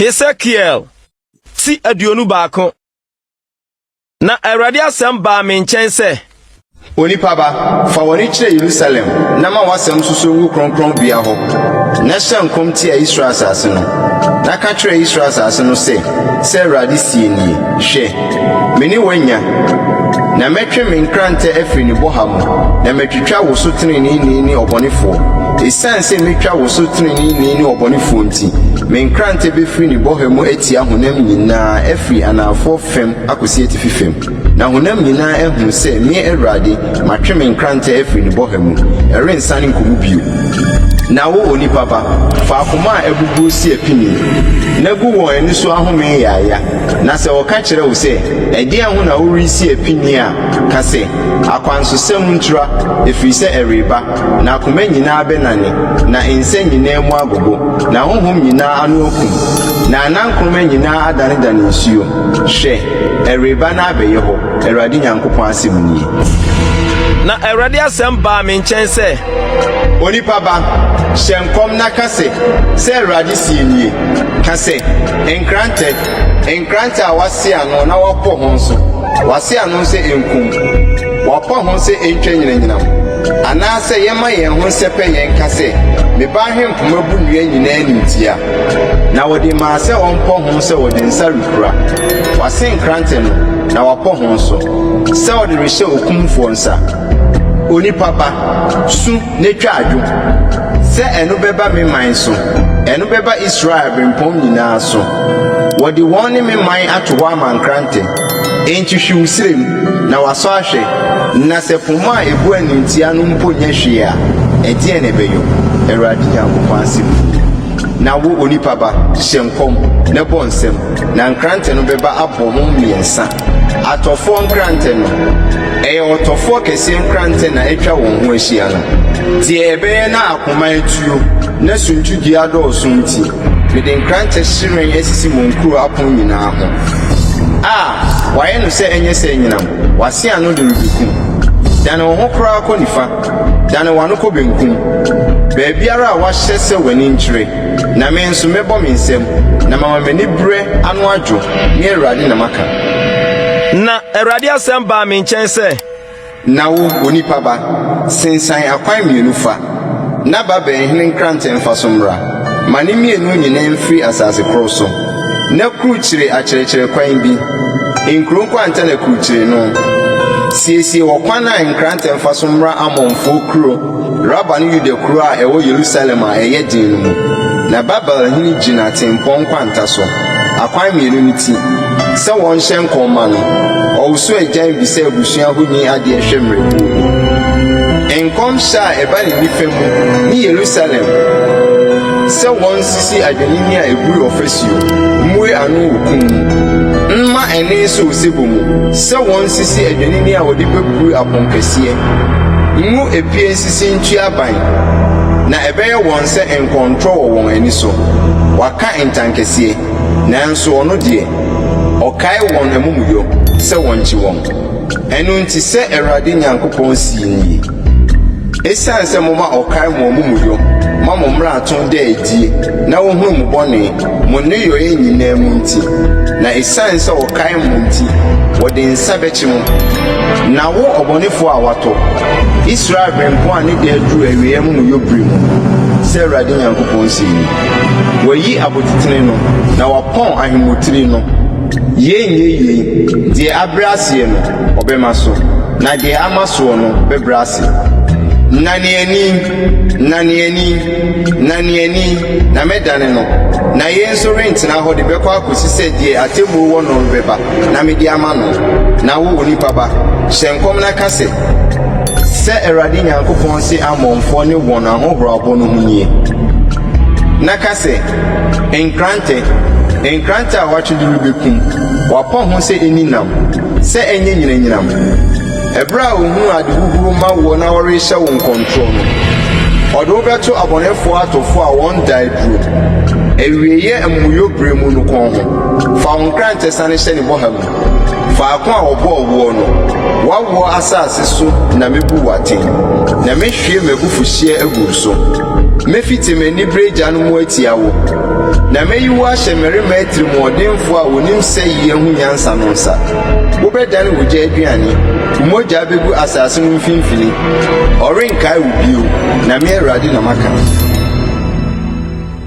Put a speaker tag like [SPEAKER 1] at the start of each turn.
[SPEAKER 1] Ezekiel ti aduonu baako. Na Awurade asɛm baa me nkyɛn sɛ,
[SPEAKER 2] Onipa ba, fa w'ani kyerɛ Jerusalem, na ma w'asɛm susu ngu kronkron bia hɔ. Na hyɛ nkɔm tia Israel asase no. Na ka kyerɛ Israel asase no sɛ Awurade sie nie, hwɛ, me ne wanya. Na mɛtwe me nkrantɛ afiri ne bɔha mu, na mɛtwitwa wo so trenini ne ɔbɔnefoɔ. Esiane sɛ metwa wo so trenini ne ɔbɔnefoɔ nti, me nkrantɛ bɛfiri ne bɔha mu atia honam nyinaa afiri anaafo fam akosi atifi fam. Na honam nyinaa ehu sɛ me Awurade matwe me nkrantɛ afiri ne bɔha mu, ɛrensane nkɔmu bio. Na wo onipa ba, fa akoma a ebubu si apini, na gu wɔn ani so ahome yaaya. Na sɛ wɔka kyerɛ wo sɛ, ɛdeɛn ho na wori si apini a, ka sɛ, akwansosɛm ntura, efiri sɛ ɛreba, na akoma nyinaa bɛnane, na nsa nyinaa mu agogo, na honhom nyinaa ano akum, na anankroma nyinaa adanedane nsuo. Hwɛ, ɛreba na abɛyɛ hɔ, Awurade Nyankopɔn asɛm nie.
[SPEAKER 1] Na Awurade asɛm baa me nkyɛn sɛ,
[SPEAKER 2] Onipa ba, hyɛ nkɔm na ka sɛ Awurade sie nie. Ka sɛ, nkrantɛ a wase ano na wɔpɔ ho nso, wase ano sɛ enkum, wɔpɔ ho sɛ entwa nyinanyinam, anaasɛ yɛma yɛn ho nsɛpɛ yɛn ka sɛ, meba ahempoma bu nnua nyinaa nimtia. Na wɔde maa sɛ ɔmpɔ ho sɛ wɔde nsa rekura. Wase nkrantɛ no, na wɔpɔ ho nso, sɛ wɔde rehyɛ okumfoɔ nsa. Onipa ba, su netwa adwo, sɛ ɛno bɛba me man so, ɛno bɛba Israel bempɔm nyinaa so. Wɔde wɔn ne me man ato hɔ ama nkrantɛ, enti hwe wo sirem, na wasɔ ahwɛ, na sɛ poma a ebu anintia no mpo nyɛ hwee a, ɛdeɛn na ɛbɛyɔ, Awurade Nyankopɔn asɛm. Na wo onipa ba, hyɛ nkɔm, na bɔ nsɛm, na nkrantɛ no bɛba abɔ ho mmiɛnsa. Atɔfoɔ nkrantɛ no, ɛyɛ ɔtɔfoɔ kɛseɛ nkrantɛ na atwa wɔn ho ahyia no. Deɛ ɛbɛyɛ na akoma atuo, na suntudua dɔɔso nti, mede nkrantɛ hyerɛn asisi mo nkuro apon nyinaa ho. Wayɛ no sɛ ɛnyɛ sɛ nyinam, wase ano de rebikum. Dane wo ho koraa kɔ nifa, dane w'ano kɔ benkum. Baabiara a wahyɛ sɛ w'ani nkyerɛ, na me nso mɛbɔ me nsɛm, na mama m'ani berɛ ano adwo, ne Awurade na maka.
[SPEAKER 1] Na Awurade asɛm baa me nkyɛn sɛ,
[SPEAKER 2] na wo onipa ba, sensan akwan mmienu fa, na ba bɛnhene nkrantɛ mfa so mmra, ma ne mmienu nyinaa mfiri asase koro so, na kurukyire akyerɛkyerɛ kwan bi, nkuro nkwanta na kurukyire no. Siesie wɔ kwan a nkrantɛ mfa so mmra amɔmfo kuro, raba ne Yuda kuro a ɛwɔ Yerusalem a ɛyɛ den no mu. Na Babel hene gyina tempɔn nkwanta so, akwan mmienu no ti, sɛ wɔn hyɛ nkɔmma no, ɔwusu agyan bi sɛ abusua honi adeɛ hwɛ mmerɛkuo mu. Nkɔm hyɛ a ɛba ne nifa mu ne Yerusalem, sɛ wɔn sisi adwanini a eburu ɔfasuo, mmue ano wɔ kum mu, mma ɛne nso osebo mu, sɛ wɔn sisi adwanini a wɔde bɛburu apɔnkɛseɛ, ngu epie sisi ntua aban, na ɛbɛyɛ wɔn sɛ nkɔntrɔ wɔ wɔn ani so. Waka ntankɛseɛ, nanso ɔno deɛ, ɔkae wɔn amumuyɔ sɛ wɔnkyi wɔn. Ɛno nti sɛ Awurade Nyankopɔn sie nie. Esiane sɛ moma ɔkae mo amumuyɔ, ma mo mmarato da adie, na wohunu mo bɔne, mo nneyɔe nyinaa mu nti, na esiane sɛ ɔkae mo nti, wɔde nsa bɛkye mo. Na wo ɔbɔnefoɔ a watɔ, Israel bɛmpo a ne de aduru awiei amumuyɔ bere mu, sɛ Awurade Nyankopɔn sie nie. Wayi abotitene no, na wapɔn ahemotiri no. Yei, deɛ abrɛ aseɛ no, ɔbɛma so, na deɛ ama soɔ no, bɛbrɛ ase. Na mɛdane no, na yɛn nso rentena hɔ de bɛkɔ akosi sɛ deɛ atemmuo wɔ no bɛba, na mede ama no. Na wo onipa ba, hyɛ nkɔm na ka sɛ Awurade Nyankopɔn se amɔmfoɔ ne wɔn ahohorabɔ no ho nie. Na ka sɛ, nkrantɛ a watwede rebɛkum, wapɔ ho sɛ ɛni nam, sɛ ɛnyɛ nyinanyinam. Ɛberɛ a ohunu ade huhuru ma wɔ na wɔrehyɛ wo nkɔntrɔ no, ɔde wo bɛto abɔnefoɔ atɔfoɔ a wɔn da aduro, awieyɛ amumuyɔ bere mu no kɔn ho. Fa wo nkrantɛ sane hyɛ ne bɔha mu, faako a wɔbɔɔ woɔ no, woawoɔ asase so na mebu w'aten, na mehwie m'abufuhyeɛ agu so. Mefiti m'ani bere gya no mu atia wo, na meyi wo ahyɛ mmarima atirimɔdenfo a wonim sɛ yie ho nyansa no nsa. Wobɛdane wo gya aduane, wo mogya begu asase no mfimfini. Ɔrenkae wo bio, na me Awurade na maka.